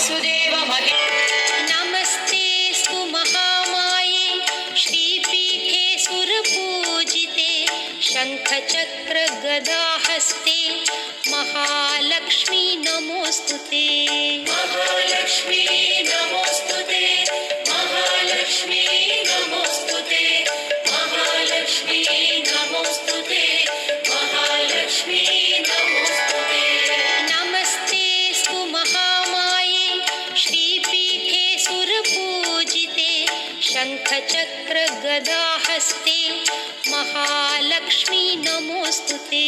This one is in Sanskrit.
वासुदेव महे नमस्तेऽस्तु महामाये श्रीपीठे सुरपूजिते शङ्खचक्रगदाहस्ते महालक्ष्मी नमोऽस्तुते। महालक्ष्मी नमोस्तुते महालक्ष्मी नमोस्तुते महालक्ष्मी नमोस्तुते महालक्ष्मी नमोस्तुते। नमस्तेऽस्तु महामाये श्रीपीठे सुरपूजिते शङ्खचक्रगदाहस्ते महालक्ष्मी नमोऽस्तुते।